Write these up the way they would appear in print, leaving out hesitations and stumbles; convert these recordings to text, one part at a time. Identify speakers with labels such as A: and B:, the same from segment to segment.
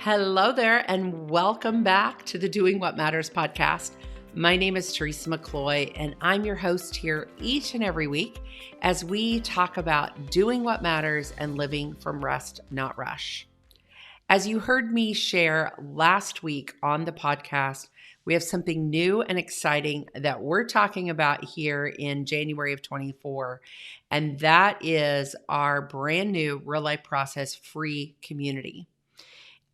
A: Hello there, and welcome back to the Doing What Matters podcast. My name is Teresa McCloy, and I'm your host here each and every week as we talk about doing what matters and living from rest, not rush. As you heard me share last week on the podcast, we have something new and exciting that we're talking about here in January of 24, and that is our brand new Real Life Process free community.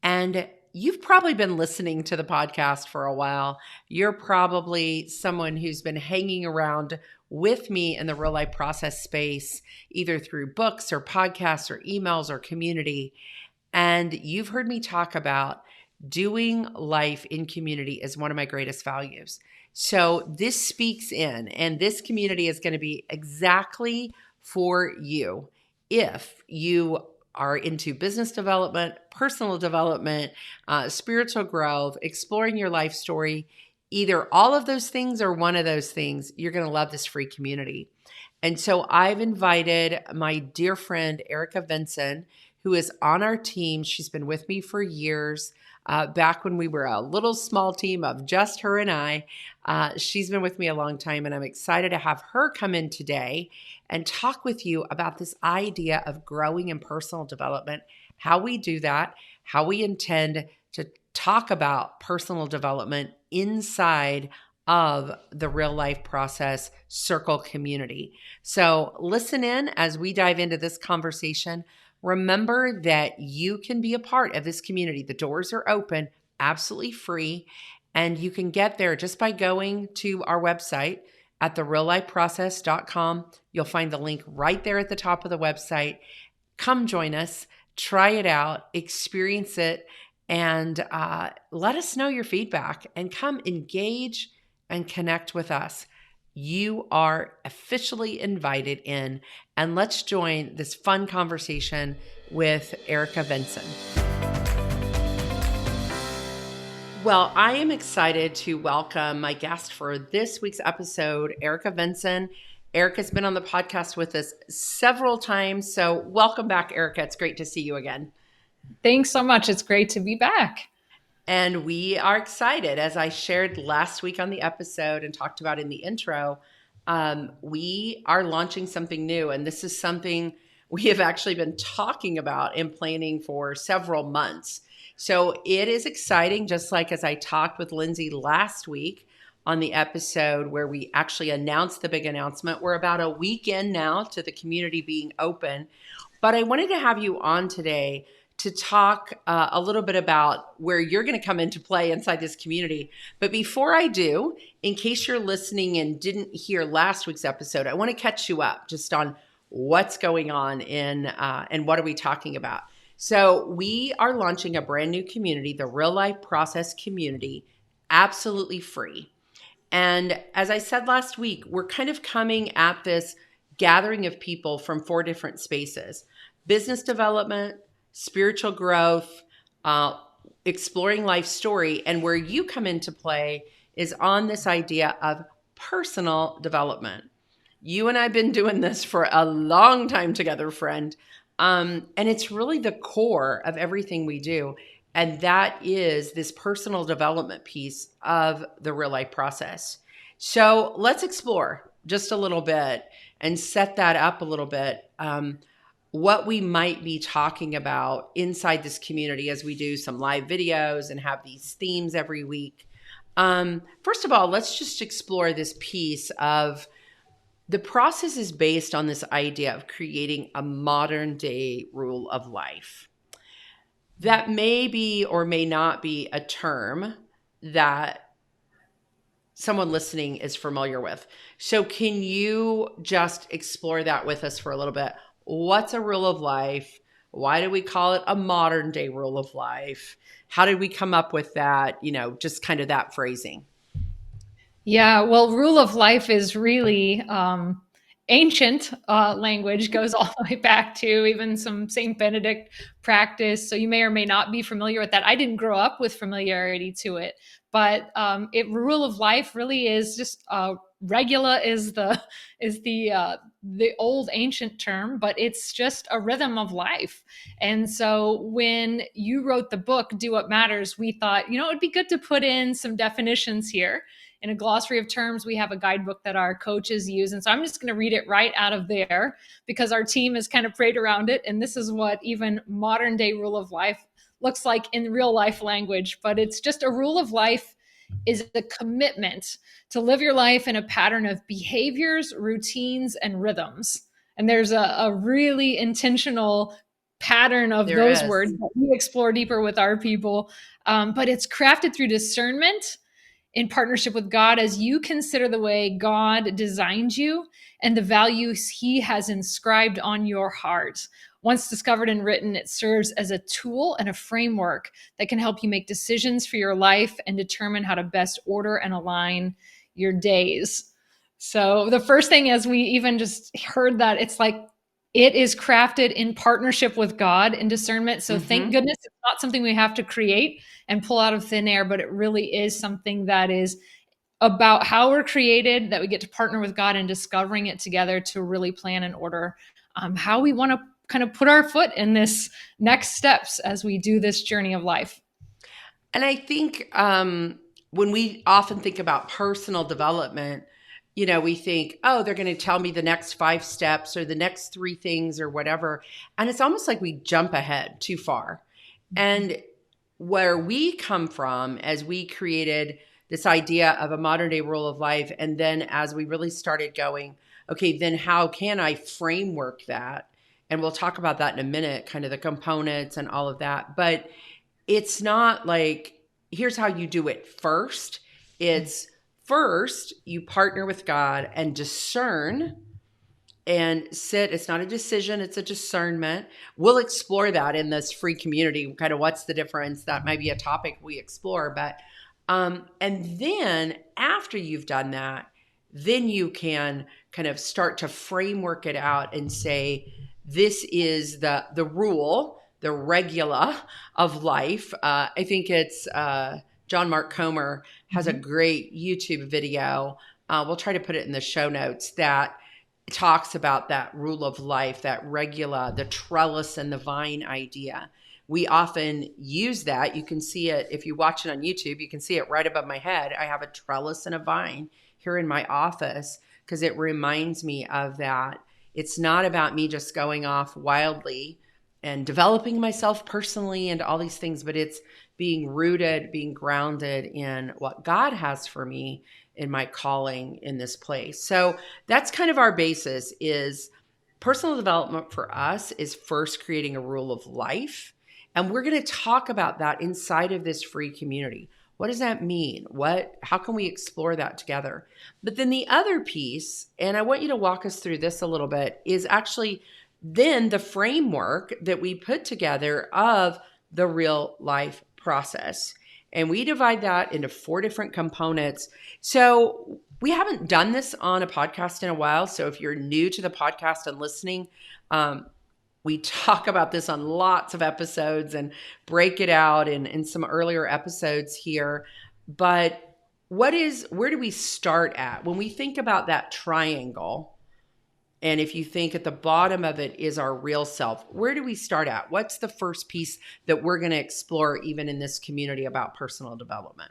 A: And you've probably been listening to the podcast for a while. You're probably someone who's been hanging around with me in the real life process space, either through books or podcasts or emails or community. And you've heard me talk about doing life in community is one of my greatest values. So this speaks in, and this community is going to be exactly for you if you are into business development, personal development, spiritual growth, exploring your life story, either all of those things or one of those things, you're going to love this free community. And so I've invited my dear friend, Erica Vinson, who is on our team. She's been with me for years, back when we were a little small team of just her and I. She's been with me a long time, and I'm excited to have her come in today and talk with you about this idea of growing in personal development, how we do that, how we intend to talk about personal development inside of the Real Life Process Circle community. So listen in as we dive into this conversation. Remember that you can be a part of this community. The doors are open, absolutely free, and you can get there just by going to our website at thereallifeprocess.com. You'll find the link right there at the top of the website. Come join us, try it out, experience it, and let us know your feedback, and come engage and connect with us. You are officially invited in, and let's join this fun conversation with Erica Vinson. Well, I am excited to welcome my guest for this week's episode, Erica Vinson. Erica's been on the podcast with us several times, so welcome back, Erica. It's great to see you again.
B: Thanks so much. It's great to be back.
A: And we are excited. As I shared last week on the episode and talked about in the intro, we are launching something new. And this is something we have actually been talking about and planning for several months. So it is exciting, just like as I talked with Lindsay last week on the episode where we actually announced the big announcement. We're about a week in now to the community being open. But I wanted to have you on today to talk a little bit about where you're going to come into play inside this community. But before I do, in case you're listening and didn't hear last week's episode, I want to catch you up just on what's going on and what are we talking about. So we are launching a brand new community, the Real Life Process Community, absolutely free. And as I said last week, we're kind of coming at this gathering of people from 4 different spaces: business development, spiritual growth, exploring life story. And where you come into play is on this idea of personal development. You and I have been doing this for a long time together, friend. And it's really the core of everything we do. And that is this personal development piece of the real life process. So let's explore just a little bit and set that up a little bit. What we might be talking about inside this community as we do some live videos and have these themes every week. First of all, let's just explore this piece of the process is based on this idea of creating a modern day rule of life. That may be or may not be a term that someone listening is familiar with. So can you just explore that with us for a little bit? What's a rule of life? Why do we call it a modern day rule of life? How did we come up with that? Just kind of that phrasing.
B: Yeah, well, rule of life is really ancient language, goes all the way back to even some Saint Benedict practice. So you may or may not be familiar with that. I didn't grow up with familiarity to it, But rule of life really is just regula is the old ancient term, but it's just a rhythm of life. And so when you wrote the book, Do What Matters, we thought, it'd be good to put in some definitions here. In a glossary of terms, we have a guidebook that our coaches use. And so I'm just going to read it right out of there because our team has kind of prayed around it. And this is what even modern day rule of life looks like in real life language. But it's just a rule of life is a commitment to live your life in a pattern of behaviors, routines, and rhythms. And there's a really intentional pattern of those words that we explore deeper with our people. But it's crafted through discernment in partnership with God as you consider the way God designed you and the values he has inscribed on your heart. Once discovered and written, it serves as a tool and a framework that can help you make decisions for your life and determine how to best order and align your days. So the first thing, as we even just heard that, it's like it is crafted in partnership with God in discernment. So thank goodness it's not something we have to create and pull out of thin air, but it really is something that is about how we're created, that we get to partner with God and discovering it together to really plan and order how we want to kind of put our foot in this next steps as we do this journey of life.
A: And I think when we often think about personal development, we think, oh, they're going to tell me the next 5 steps or the next 3 things or whatever. And it's almost like we jump ahead too far. And where we come from as we created this idea of a modern day rule of life, and then as we really started going, okay, then how can I framework that? And we'll talk about that in a minute, kind of the components and all of that. But it's not like, here's how you do it first. It's first, you partner with God and discern and sit. It's not a decision, it's a discernment. We'll explore that in this free community, kind of what's the difference. That might be a topic we explore. But and then after you've done that, then you can kind of start to framework it out and say, this is the rule, the regula of life. I think it's John Mark Comer has a great YouTube video. We'll try to put it in the show notes that talks about that rule of life, that regula, the trellis and the vine idea. We often use that. You can see it if you watch it on YouTube. You can see it right above my head. I have a trellis and a vine here in my office because it reminds me of that. It's not about me just going off wildly and developing myself personally and all these things, but it's being rooted, being grounded in what God has for me in my calling in this place. So that's kind of our basis. Is personal development for us is first creating a rule of life. And we're going to talk about that inside of this free community. What does that mean? How can we explore that together? But then the other piece, and I want you to walk us through this a little bit, is actually then the framework that we put together of the real life process. And we divide that into 4 different components. So we haven't done this on a podcast in a while. So if you're new to the podcast and listening, we talk about this on lots of episodes and break it out in some earlier episodes here. But where do we start at? When we think about that triangle, and if you think at the bottom of it is our real self, where do we start at? What's the first piece that we're going to explore even in this community about personal development?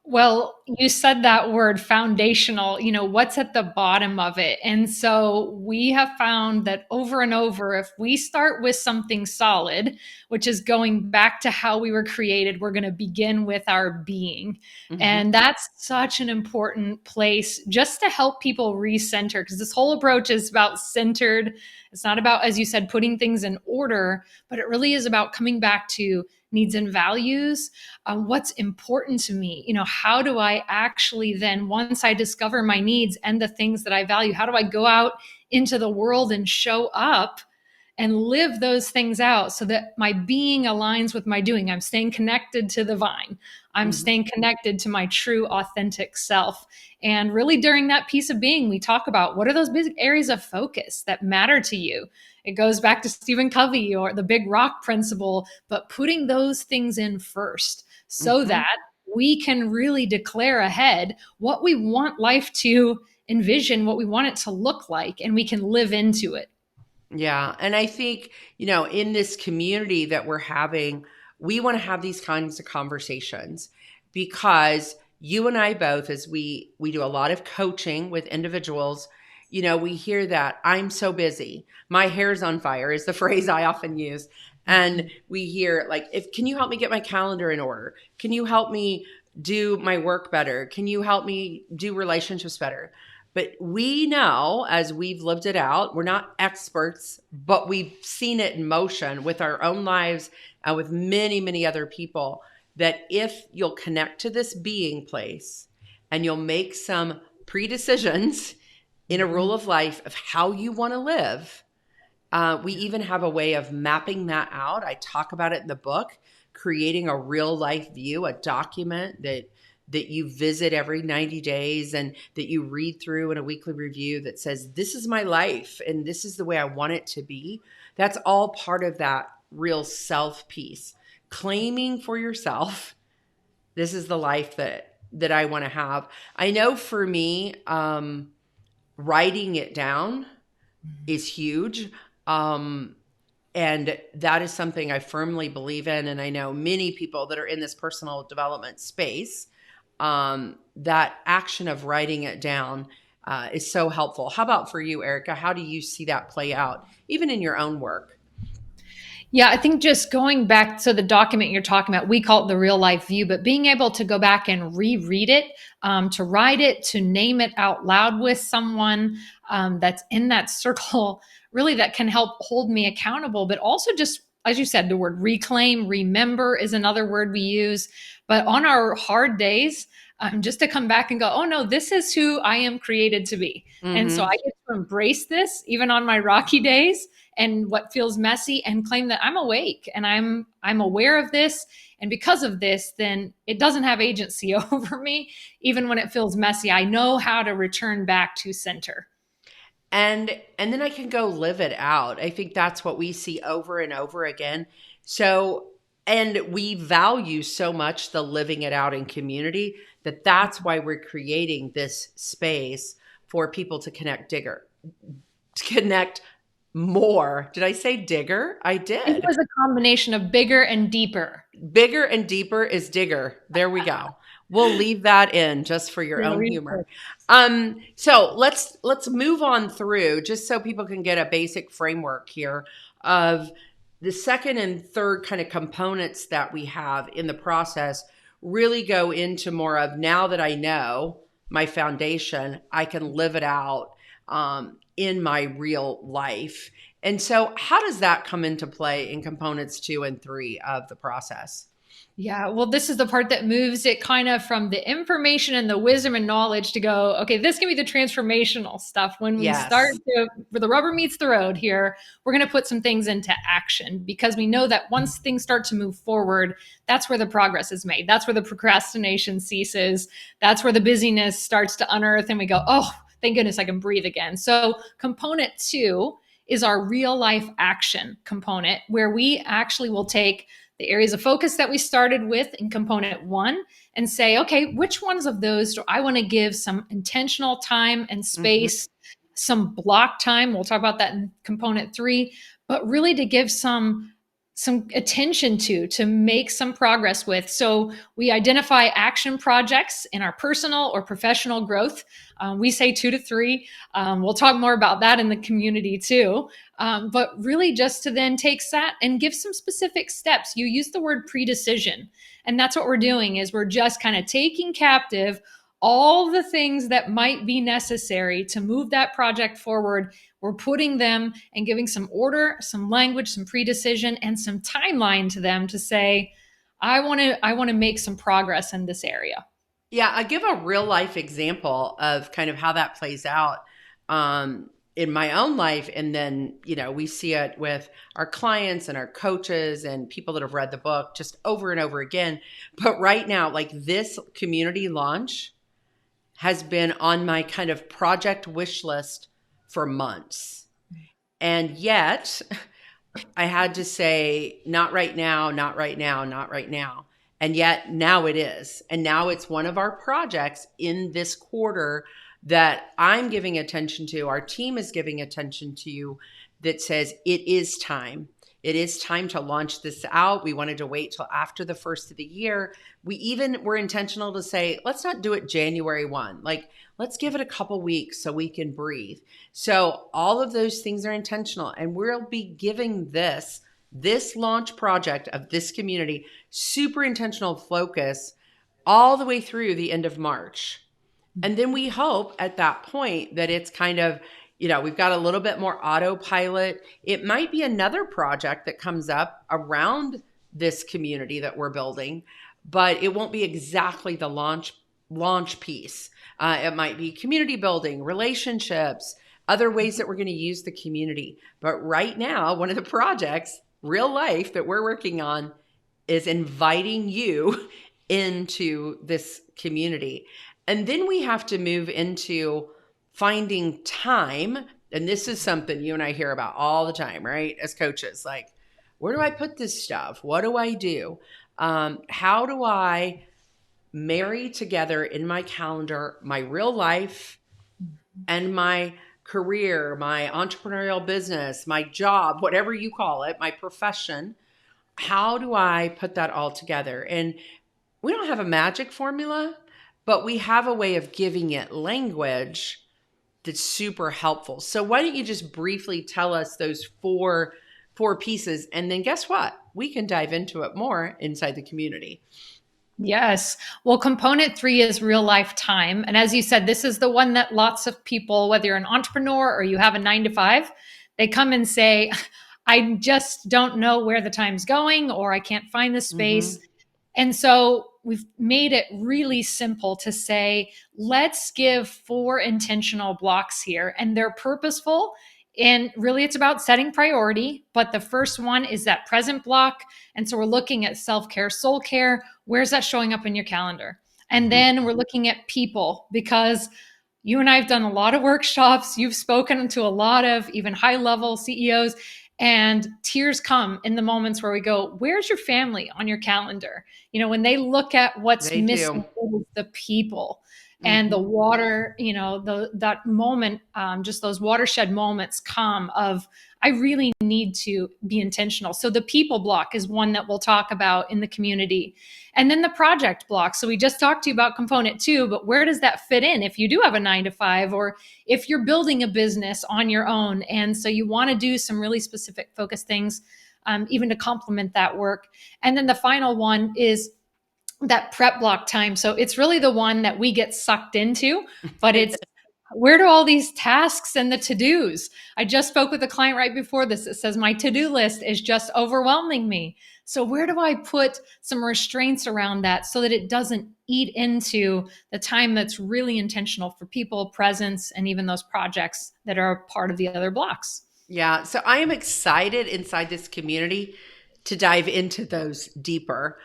B: Well, you said that word foundational, what's at the bottom of it? And so we have found that over and over, if we start with something solid, which is going back to how we were created, we're going to begin with our being. And that's such an important place just to help people recenter, because this whole approach is about centered. It's not about, as you said, putting things in order, but it really is about coming back to needs and values. What's important to me? How do I actually then, once I discover my needs and the things that I value, how do I go out into the world and show up and live those things out so that my being aligns with my doing? I'm staying connected to the vine. I'm staying connected to my true, authentic self. And really during that piece of being, we talk about what are those big areas of focus that matter to you? It goes back to Stephen Covey or the big rock principle, but putting those things in first so that we can really declare ahead what we want life to envision, what we want it to look like, and we can live into it.
A: Yeah. And I think, in this community that we're having, we want to have these kinds of conversations because you and I both, as we do a lot of coaching with individuals, we hear that I'm so busy. My hair's on fire is the phrase I often use. And we hear can you help me get my calendar in order? Can you help me do my work better? Can you help me do relationships better? But we know, as we've lived it out, we're not experts, but we've seen it in motion with our own lives and with many, many other people, that if you'll connect to this being place and you'll make some pre-decisions in a rule of life of how you want to live, we even have a way of mapping that out. I talk about it in the book, creating a real life view, a document that you visit every 90 days and that you read through in a weekly review that says, this is my life and this is the way I want it to be. That's all part of that real self piece. Claiming for yourself, this is the life that I want to have. I know for me, writing it down is huge. And that is something I firmly believe in. And I know many people that are in this personal development space, that action of writing it down is so helpful. How about for you, Erica? How do you see that play out, even in your own work?
B: Yeah, I think just going back to the document you're talking about, we call it the real life view, but being able to go back and reread it, to write it, to name it out loud with someone that's in that circle, really that can help hold me accountable, but also just, as you said, the word reclaim, remember is another word we use. But on our hard days, just to come back and go, oh no, this is who I am created to be. Mm-hmm. And so I get to embrace this even on my rocky days and what feels messy, and claim that I'm awake and I'm aware of this. And because of this, then it doesn't have agency over me. Even when it feels messy, I know how to return back to center.
A: And then I can go live it out. I think that's what we see over and over again. So, and we value so much the living it out in community that's why we're creating this space for people to connect more. Did I say digger? I did.
B: It was a combination of bigger and deeper.
A: Bigger and deeper is digger. There we go. We'll leave that in just for your own humor. So let's move on through, just so people can get a basic framework here of the second and third kind of components that we have in the process. Really go into more of, now that I know my foundation, I can live it out in my real life. And so how does that come into play in components 2 and 3 of the process?
B: Yeah, well, this is the part that moves it kind of from the information and the wisdom and knowledge to go, okay, this can be the transformational stuff. When we start to, where the rubber meets the road here, we're going to put some things into action, because we know that once things start to move forward, that's where the progress is made. That's where the procrastination ceases. That's where the busyness starts to unearth and we go, oh, thank goodness I can breathe again. So component 2 is our real life action component, where we actually will take the areas of focus that we started with in component 1 and say, okay, which ones of those do I want to give some intentional time and space, some block time? We'll talk about that in component 3, but really to give some attention to make some progress with. So we identify action projects in our personal or professional growth. We say 2 to 3. We'll talk more about that in the community too. But really just to then take that and give some specific steps. You use the word pre-decision. And that's what we're doing, is we're just kind of taking captive all the things that might be necessary to move that project forward. We're putting them and giving some order, some language, some pre-decision, and some timeline to them to say, I want to make some progress in this area.
A: Yeah, I give a real life example of kind of how that plays out in my own life. And then, we see it with our clients and our coaches and people that have read the book just over and over again. But right now, this community launch has been on my kind of project wish list for months. And yet I had to say, not right now, not right now, not right now. And yet now it is. And now it's one of our projects in this quarter that I'm giving attention to, our team is giving attention to, that says it is time. It is time to launch this out. We wanted to wait till after the first of the year. We even were intentional to say, let's not do it January 1. Like, let's give it a couple weeks so we can breathe. So all of those things are intentional. And we'll be giving this launch project of this community super intentional focus all the way through the end of March. And then we hope at that point that it's kind of, we've got a little bit more autopilot. It might be another project that comes up around this community that we're building, but it won't be exactly the launch piece. It might be community building, relationships, other ways that we're going to use the community. But right now, one of the projects, real life, that we're working on is inviting you into this community. And then we have to move into finding time. And this is something you and I hear about all the time, right? As coaches, like, where do I put this stuff? What do I do? How do I marry together in my calendar my real life and my career, my entrepreneurial business, my job, whatever you call it, my profession? How do I put that all together? And we don't have a magic formula, but we have a way of giving it language that's super helpful. So why don't you just briefly tell us those four pieces, and then guess what? We can dive into it more inside the community.
B: Yes. Well, component 3 is real life time. And as you said, this is the one that lots of people, whether you're an entrepreneur or you have a 9 to 5, they come and say, I just don't know where the time's going, or I can't find the space. Mm-hmm. And so we've made it really simple to say, let's give 4 intentional blocks here, and they're purposeful. And really, it's about setting priority. But the first one is that present block. And so we're looking at self-care, soul care. Where's that showing up in your calendar? And then we're looking at people, because you and I have done a lot of workshops. You've spoken to a lot of even high-level CEOs. And tears come in the moments where we go, where's your family on your calendar? When they look at what's missing, the people and the water, that moment, just those watershed moments come of, I really need to be intentional. So the people block is one that we'll talk about in the community. And then the project block. So we just talked to you about component 2, but where does that fit in if you do have a 9 to 5, or if you're building a business on your own? And so you want to do some really specific focus things, even to complement that work. And then the final one is that prep block time. So it's really the one that we get sucked into, but it's where do all these tasks and the to-dos? I just spoke with a client right before this that says my to-do list is just overwhelming me. So where do I put some restraints around that so that it doesn't eat into the time that's really intentional for people, presence, and even those projects that are part of the other blocks?
A: Yeah. So I am excited inside this community to dive into those deeper.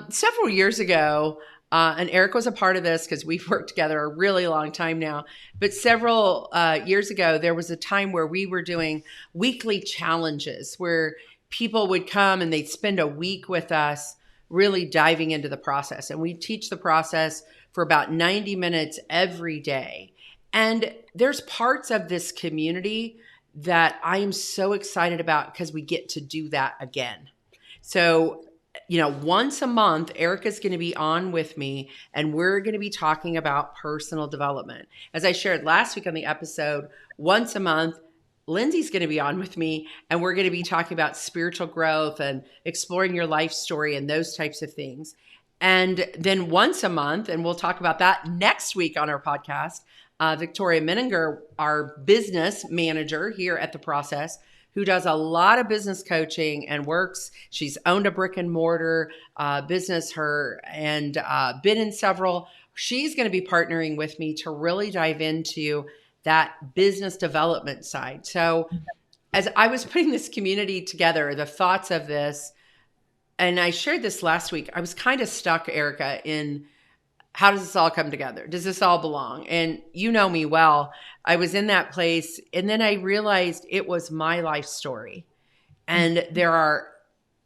A: Several years ago, and Eric was a part of this because we've worked together a really long time now. But several years ago, there was a time where we were doing weekly challenges where people would come and they'd spend a week with us really diving into the process. And we teach the process for about 90 minutes every day. And there's parts of this community that I am so excited about because we get to do that again. So once a month, Erica's going to be on with me, and we're going to be talking about personal development. As I shared last week on the episode, once a month, Lindsay's going to be on with me, and we're going to be talking about spiritual growth and exploring your life story and those types of things. And then once a month, and we'll talk about that next week on our podcast, Victoria Menninger, our business manager here at The Process, who does a lot of business coaching and she's owned a brick and mortar business and been in several. She's going to be partnering with me to really dive into that business development side. So as I was putting this community together, the thoughts of this, and I shared this last week, I was kind of stuck, Erica, in how does this all come together? Does this all belong? And you know me well. I was in that place, and then I realized it was my life story. And there are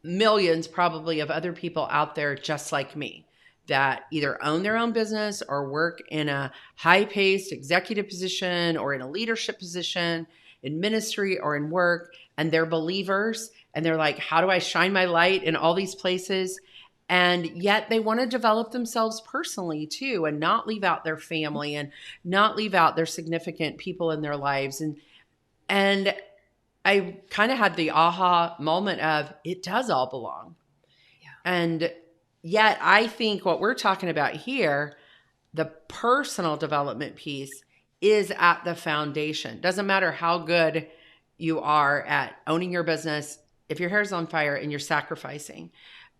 A: millions probably of other people out there just like me that either own their own business or work in a high-paced executive position or in a leadership position in ministry or in work, and they're believers and they're like, how do I shine my light in all these places? And yet they want to develop themselves personally too, and not leave out their family and not leave out their significant people in their lives. And I kind of had the aha moment of it does all belong.
B: Yeah.
A: And yet I think what we're talking about here, the personal development piece, is at the foundation. Doesn't matter how good you are at owning your business if your hair's on fire and you're sacrificing.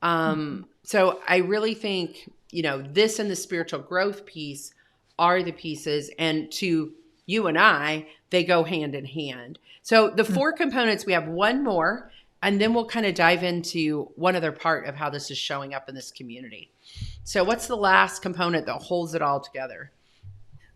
A: So I really think, this and the spiritual growth piece are the pieces, and to you and I, they go hand in hand. So the 4 components, we have one more, and then we'll kind of dive into one other part of how this is showing up in this community. So what's the last component that holds it all together?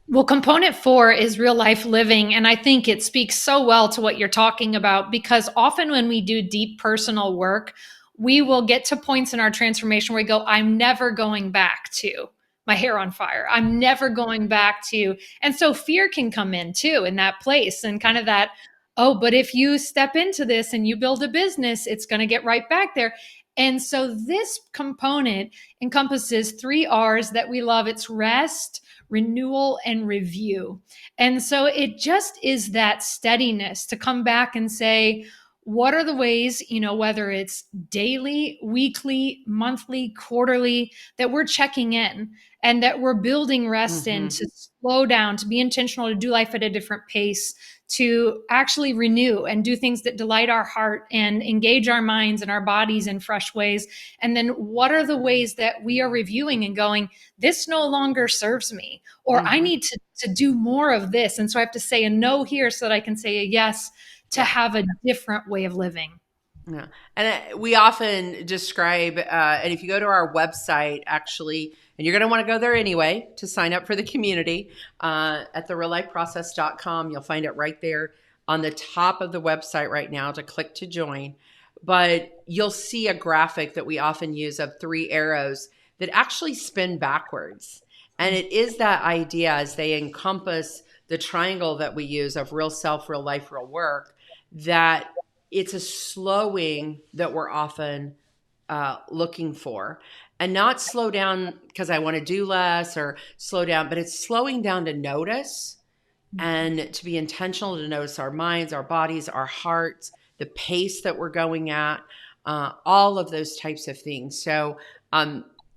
B: Well, component 4 is real life living. And I think it speaks so well to what you're talking about, because often when we do deep personal work, we will get to points in our transformation where we go, I'm never going back to my hair on fire. I'm never going back to. And so fear can come in too in that place, and kind of that, oh, but if you step into this and you build a business, it's going to get right back there. And so this component encompasses 3 R's that we love. It's rest, renewal, and review. And so it just is that steadiness to come back and say, what are the ways, whether it's daily, weekly, monthly, quarterly, that we're checking in and that we're building rest in, to slow down, to be intentional, to do life at a different pace, to actually renew and do things that delight our heart and engage our minds and our bodies in fresh ways. And then what are the ways that we are reviewing and going, this no longer serves me, or I need to do more of this. And so I have to say a no here so that I can say a yes to have a different way of living.
A: Yeah. And we often describe, and if you go to our website, actually, and you're going to want to go there anyway to sign up for the community at the realifeprocess.com, you'll find it right there on the top of the website right now to click to join. But you'll see a graphic that we often use of 3 arrows that actually spin backwards. And it is that idea, as they encompass the triangle that we use of real self, real life, real work, that it's a slowing that we're often looking for. And not slow down because I want to do less or slow down, but it's slowing down to notice and to be intentional, to notice our minds, our bodies, our hearts, the pace that we're going at, all of those types of things. So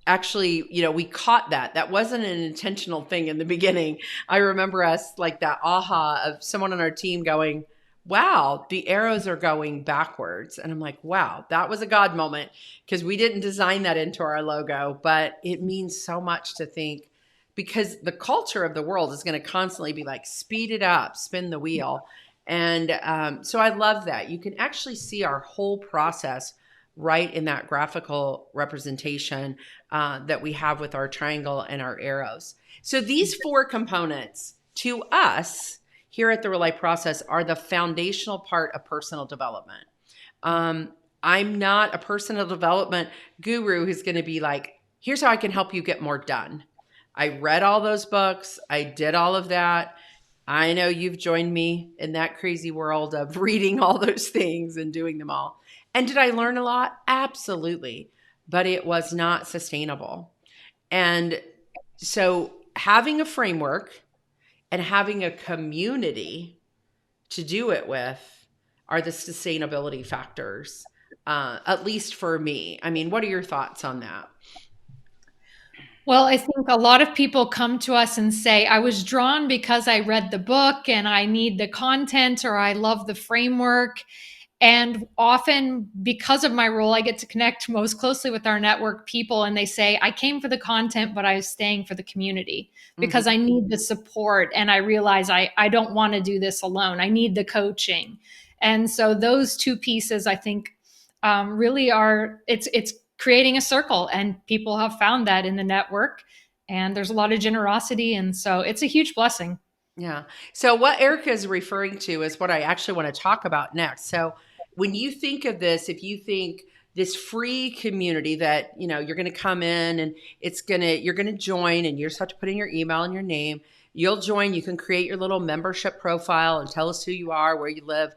A: actually, we caught that. That wasn't an intentional thing in the beginning. I remember us like that aha of someone on our team going, wow, the arrows are going backwards. And I'm like, wow, that was a God moment, because we didn't design that into our logo, but it means so much to think, because the culture of the world is going to constantly be like, speed it up, spin the wheel. And so I love that. You can actually see our whole process right in that graphical representation that we have with our triangle and our arrows. So these 4 components to us here at the Real Life Process are the foundational part of personal development. I'm not a personal development guru who's going to be like, here's how I can help you get more done. I read all those books. I did all of that. I know you've joined me in that crazy world of reading all those things and doing them all. And did I learn a lot? Absolutely. But it was not sustainable. And so having a framework and having a community to do it with are the sustainability factors, at least for me. I mean, what are your thoughts on that?
B: Well, I think a lot of people come to us and say, I was drawn because I read the book and I need the content, or I love the framework. And often, because of my role, I get to connect most closely with our network people, and they say, I came for the content, but I was staying for the community because I need the support. And I realize I don't want to do this alone. I need the coaching. And so those 2 pieces, I think, really are, it's creating a circle, and people have found that in the network, and there's a lot of generosity. And so it's a huge blessing.
A: Yeah. So what Erica is referring to is what I actually want to talk about next. So when you think of this, if you think this free community that, you're going to come in and you're going to join, and you just have to put in your email and your name. You'll join. You can create your little membership profile and tell us who you are, where you live,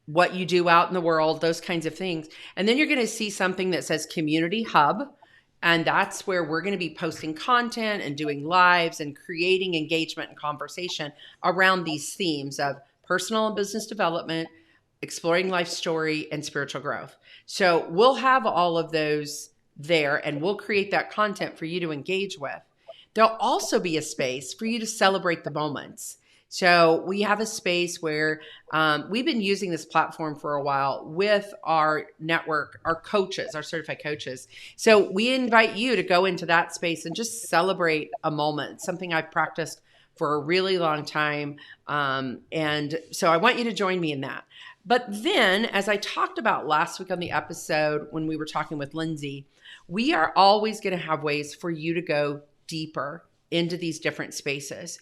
A: what you do out in the world, those kinds of things. And then you're going to see something that says Community Hub. And that's where we're going to be posting content and doing lives and creating engagement and conversation around these themes of personal and business development, exploring life story, and spiritual growth. So we'll have all of those there, and we'll create that content for you to engage with. There'll also be a space for you to celebrate the moments. So we have a space where we've been using this platform for a while with our network, our coaches, our certified coaches. So we invite you to go into that space and just celebrate a moment, something I've practiced for a really long time. And so I want you to join me in that. But then, as I talked about last week on the episode when we were talking with Lindsay, we are always going to have ways for you to go deeper into these different spaces.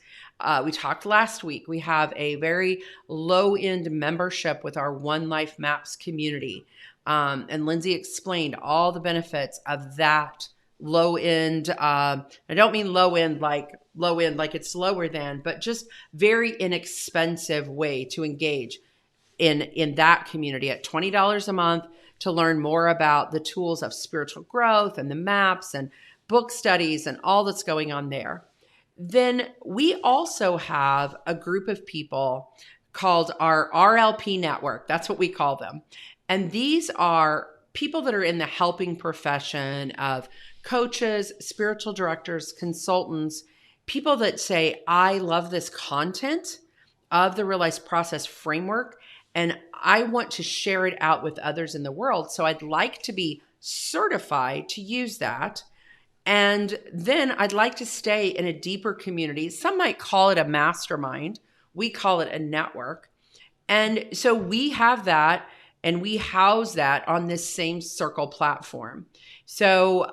A: We talked last week. We have a very low-end membership with our One Life Maps community. And Lindsay explained all the benefits of that low-end. I don't mean low-end like it's lower than, but just very inexpensive way to engage in that community at $20 a month to learn more about the tools of spiritual growth and the maps and book studies and all that's going on there. Then we also have a group of people called our RLP network. That's what we call them. And these are people that are in the helping profession of coaches, spiritual directors, consultants, people that say, I love this content of the REALIFE Process framework, and I want to share it out with others in the world. So I'd like to be certified to use that. And then I'd like to stay in a deeper community. Some might call it a mastermind. We call it a network. And so we have that, and we house that on this same Circle platform. So,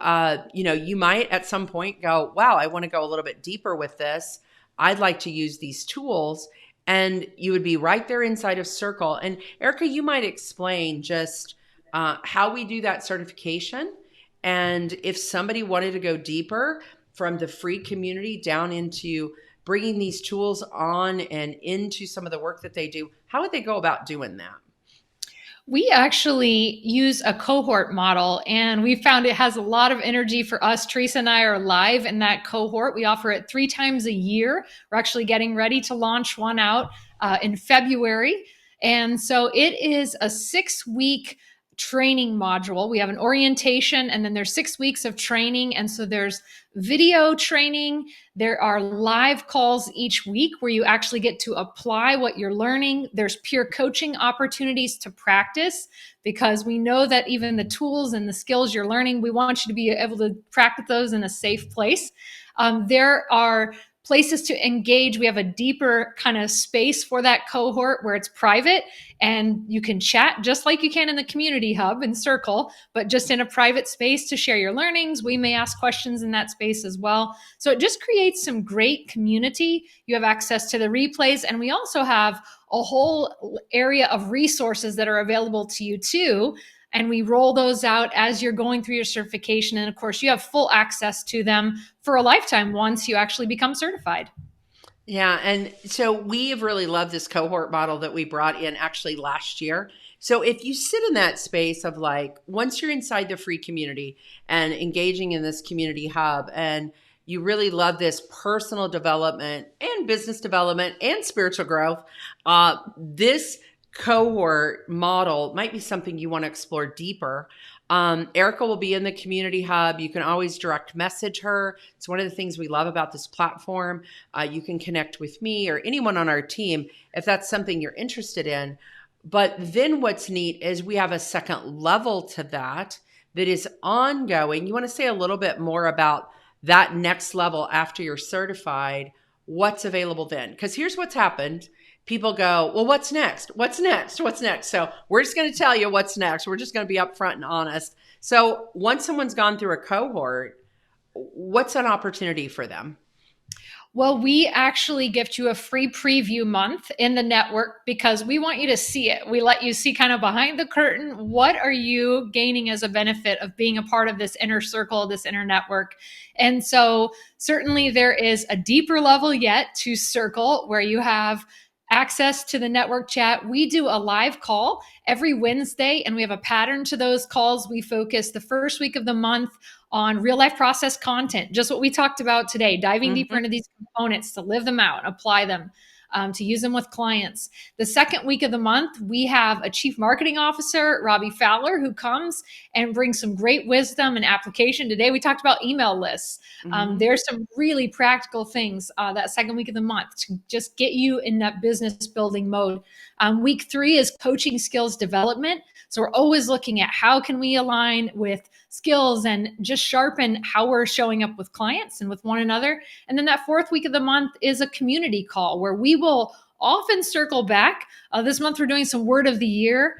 A: you might at some point go, wow, I want to go a little bit deeper with this. I'd like to use these tools. And you would be right there inside of Circle. And Erica, you might explain just how we do that certification. And if somebody wanted to go deeper from the free community down into bringing these tools on and into some of the work that they do, how would they go about doing that?
B: We actually use a cohort model, and we found it has a lot of energy for us. Teresa and I are live in that cohort. We offer it 3 times a year. We're actually getting ready to launch one out in February. And so it is a 6-week training module. We have an orientation, and then there's 6 weeks of training. And so there's video training. There are live calls each week where you actually get to apply what you're learning. There's peer coaching opportunities to practice, because we know that even the tools and the skills you're learning, we want you to be able to practice those in a safe place. There are places to engage. We have a deeper kind of space for that cohort where it's private and you can chat just like you can in the community hub and Circle, but just in a private space to share your learnings. We may ask questions in that space as well. So it just creates some great community. You have access to the replays, and we also have a whole area of resources that are available to you too. And we roll those out as you're going through your certification. And of course, you have full access to them for a lifetime once you actually become certified.
A: Yeah. And so we have really loved this cohort model that we brought in actually last year. So if you sit in that space of once you're inside the free community and engaging in this community hub, and you really love this personal development and business development and spiritual growth, this cohort model might be something you want to explore deeper. Erica will be in the community hub. You can always direct message her. It's one of the things we love about this platform. You can connect with me or anyone on our team if that's something you're interested in. But then what's neat is we have a second level to that is ongoing. You want to say a little bit more about that next level after you're certified, what's available then? Because here's what's happened. People go, well, what's next? What's next? What's next? So we're just going to tell you what's next. We're just going to be upfront and honest. So once someone's gone through a cohort, what's an opportunity for them?
B: Well, we actually gift you a free preview month in the network because we want you to see it. We let you see kind of behind the curtain. What are you gaining as a benefit of being a part of this inner circle, this inner network? And so certainly there is a deeper level yet to Circle where you have access to the network chat. We do a live call every Wednesday, and we have a pattern to those calls. We focus the first week of the month on real life process content, just what we talked about today, diving deeper into these components to live them out, apply them, to use them with clients. The second week of the month, we have a chief marketing officer, Robbie Fowler, who comes and brings some great wisdom and application. Today, we talked about email lists. There's some really practical things that second week of the month to just get you in that business building mode. Week 3 is coaching skills development. So we're always looking at how can we align with skills and just sharpen how we're showing up with clients and with one another. And then that fourth week of the month is a community call where we will often circle back. This month, we're doing some word of the year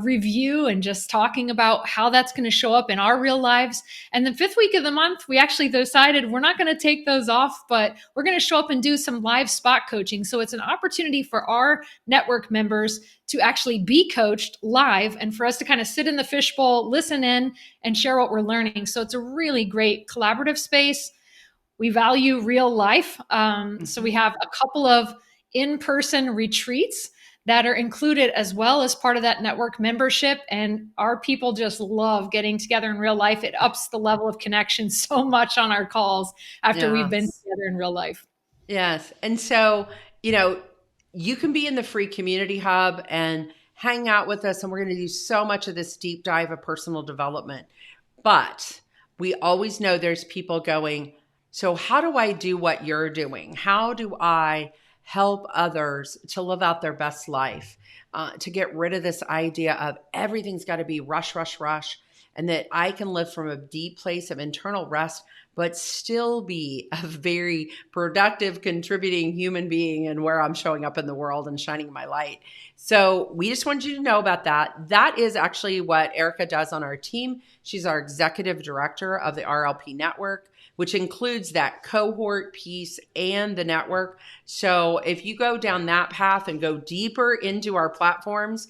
B: review and just talking about how that's going to show up in our real lives. And the fifth week of the month, we actually decided we're not going to take those off, but we're going to show up and do some live spot coaching. So it's an opportunity for our network members to actually be coached live and for us to kind of sit in the fishbowl, listen in, and share what we're learning. So it's a really great collaborative space. We value real life. So we have a couple of in-person retreats that are included as well as part of that network membership. And our people just love getting together in real life. It ups the level of connection so much on our calls after we've been together in real life.
A: Yes. And so, you can be in the free community hub and hang out with us. And we're going to do so much of this deep dive of personal development. But we always know there's people going, so how do I do what you're doing? How do I help others to live out their best life, to get rid of this idea of everything's got to be rush, rush, rush, and that I can live from a deep place of internal rest, but still be a very productive, contributing human being and where I'm showing up in the world and shining my light. So we just wanted you to know about that. That is actually what Erica does on our team. She's our executive director of the RLP network, which includes that cohort piece and the network. So if you go down that path and go deeper into our platforms,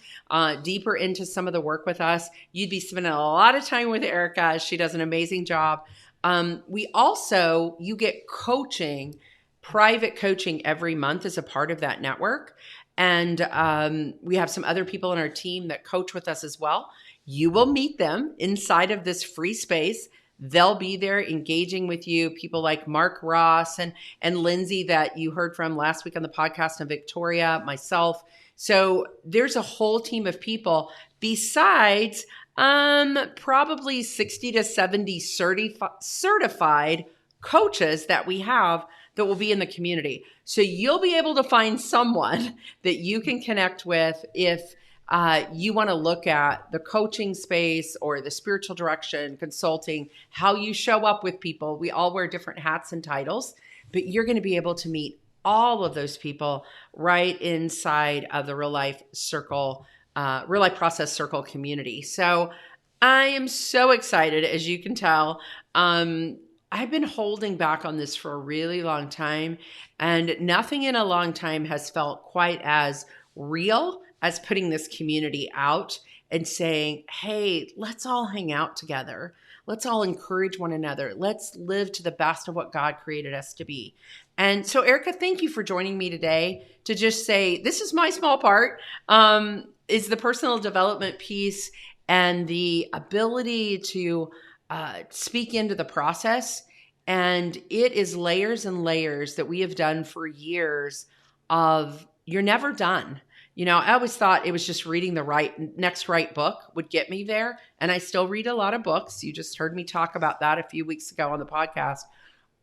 A: deeper into some of the work with us, you'd be spending a lot of time with Erica. She does an amazing job. You get coaching, private coaching every month as a part of that network. And we have some other people in our team that coach with us as well. You will meet them inside of this free space. They'll be there engaging with you. People like Mark Ross and Lindsay that you heard from last week on the podcast, and Victoria, myself. So there's a whole team of people besides probably 60 to 70 certified coaches that we have that will be in the community. So you'll be able to find someone that you can connect with if you want to look at the coaching space or the spiritual direction, consulting, how you show up with people. We all wear different hats and titles, but you're going to be able to meet all of those people right inside of the Real Life Process Circle community. So I am so excited, as you can tell. I've been holding back on this for a really long time, and nothing in a long time has felt quite as real as putting this community out and saying, hey, let's all hang out together. Let's all encourage one another. Let's live to the best of what God created us to be. And so, Erica, thank you for joining me today to just say, this is my small part, is the personal development piece and the ability to speak into the process. And it is layers and layers that we have done for years of you're never done. I always thought it was just reading the next right book would get me there. And I still read a lot of books. You just heard me talk about that a few weeks ago on the podcast.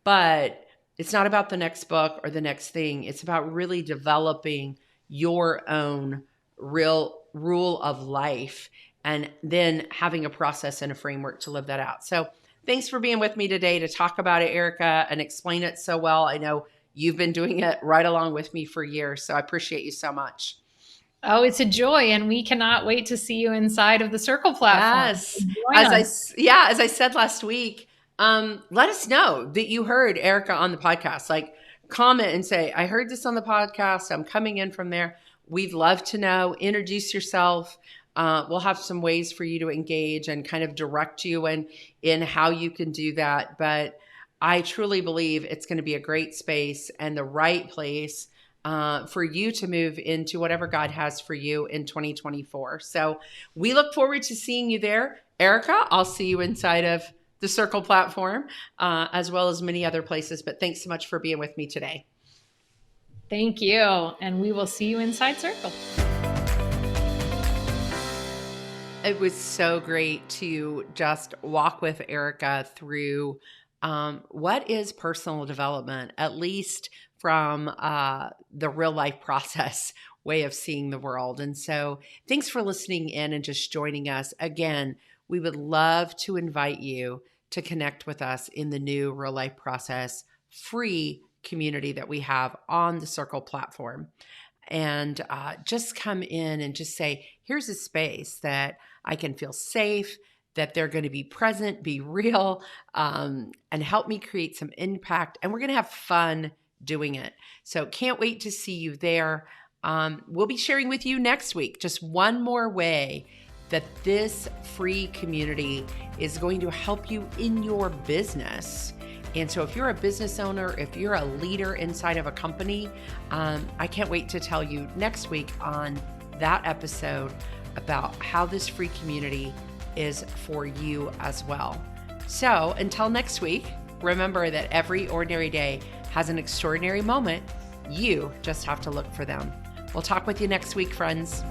A: But it's not about the next book or the next thing. It's about really developing your own real rule of life and then having a process and a framework to live that out. So thanks for being with me today to talk about it, Erica, and explain it so well. I know you've been doing it right along with me for years. So I appreciate you so much.
B: Oh, it's a joy, and we cannot wait to see you inside of the Circle platform.
A: Yes. As I said last week, let us know that you heard Erica on the podcast. Like, comment and say, I heard this on the podcast. I'm coming in from there. We'd love to know. Introduce yourself. We'll have some ways for you to engage and kind of direct you in how you can do that. But I truly believe it's going to be a great space and the right place for you to move into whatever God has for you in 2024. So we look forward to seeing you there. Erica, I'll see you inside of the Circle platform, as well as many other places. But thanks so much for being with me today.
B: Thank you. And we will see you inside Circle.
A: It was so great to just walk with Erica through what is personal development, at least from the real life process way of seeing the world. And so thanks for listening in and just joining us. Again, we would love to invite you to connect with us in the new Real Life Process free community that we have on the Circle platform. And just come in and just say, here's a space that I can feel safe, that they're going to be present, be real, and help me create some impact. And we're going to have fun doing it. So can't wait to see you there. We'll be sharing with you next week just one more way that this free community is going to help you in your business. And so if you're a business owner, if you're a leader inside of a company, I can't wait to tell you next week on that episode about how this free community is for you as well. So until next week, remember that every ordinary day has an extraordinary moment. You just have to look for them. We'll talk with you next week, friends.